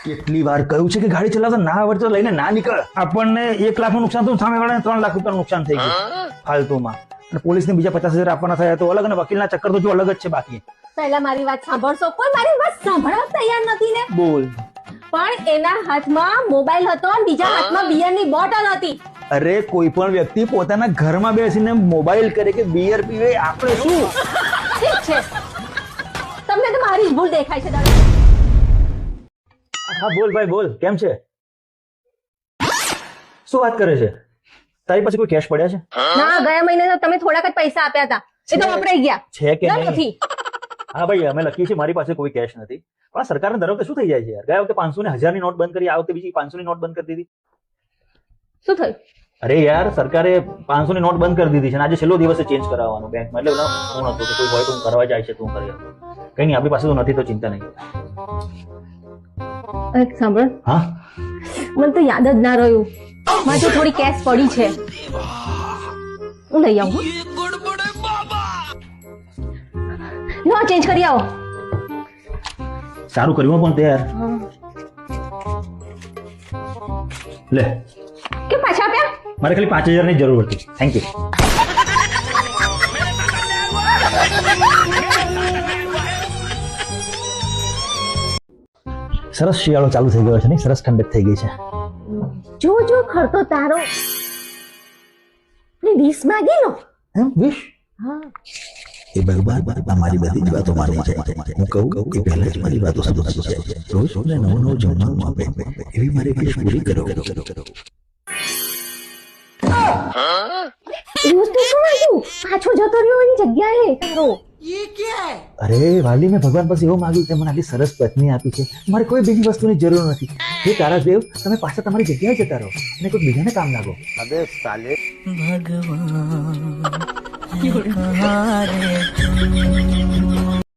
કેટલી વાર કહ્યું છે કે ગાડી ચલાવતા ના આવડતો લઈને ના નીકળ. આપણને 1 લાખનું નુકસાન થયું, સામે વાળાને 3 લાખ રૂપિયાનું નુકસાન થઈ ગયું ફાલતુમાં. અને પોલીસને બીજા 50,000 આપવાના થયા તો અલગ, અને વકીલના ચક્કર તો જો અલગ જ છે બાકી. પહેલા મારી વાત સાંભળશો. કોઈ મારી વાત સાંભળવા તૈયાર નથી ને. બોલ. પણ એના હાથમાં મોબાઈલ હતો અને બીજા હાથમાં બિયરની બોટલ હતી. અરે કોઈ પણ વ્યક્તિ પોતાના ઘરમાં બેસીને મોબાઈલ કરે કે બિયર પીવે, આપણે શું? ઠીક છે, તમને તો મારી જ ભૂલ દેખાય છે દાદા. હા બોલ ભાઈ બોલ, કેમ છે? શું વાત કરે છે? તારી પાસે કોઈ કેશ પડ્યા છે? ના, ગયા મહિને તો તમે થોડાક જ પૈસા આપ્યા હતા, એ તો વપરાઈ ગયા. છે કે ના, નથી. હા ભાઈ, અમે લખીએ છીએ મારી પાસે કોઈ કેશ નથી, પણ સરકારને દર વખતે શું થઈ જાય છે યાર? ગયા વખતે 500 ને 1000 ની નોટ બંધ કરી, આ વખતે બીજી 500 ની નોટ બંધ કરી દીધી. શું થયું? અરે યાર, સરકારે 500 ની નોટ બંધ કરી દીધી છે અને આજે છેલ્લો દિવસે ચેન્જ કરાવવાનો બેંકમાં. એટલે ફોન હતો કે કોઈ હોય તો હું કરવા જાય છે, તું કરી આપો. કઈ નહીં, આપણી પાસે તો નથી તો ચિંતા નહીં. સાંભળ. હા, મને તો યાદ જ ના રહ્યું. મારે તો થોડી કેશ પડી છે, હું લઈ આવું. લો, ચેન્જ કરી આવો. સારું કર્યું પણ તે યાર. લે, કે પાછા આપ્યા? મારે ખાલી 5,000 ની જરૂર હતી. Thank you. સરસ શિયાળો ચાલુ થઈ ગયો છે ને, સરસ ઠંડક થઈ ગઈ છે. જો જો ખરતો તારો ને 20 માંગી લો. એમ વિશ? હા. એ ભગવાન મારી બધી જ વાતો માને છે. હું કહું કે પહેલા જ મારી વાતો સમજી જાય. રોજ ને નવું જમવાનું આપે એવી મારી વિશ પૂરી કરો. એવું તો શું આવ્યું? પાછો જતો રહ્યો એની જગ્યાએ તારો. અરે વાલી, મેં ભગવાન પાસે એવું માંગ્યું કે મને આટલી સરસ પત્ની આપી છે, મારે કોઈ બીજી વસ્તુની જરૂર નથી. હે તારા દેવ, તમે પાછા તમારી જગ્યાએ જતા રહો અને કોઈ બીજાને કામ લાગો. અબે સાલે ભગવાન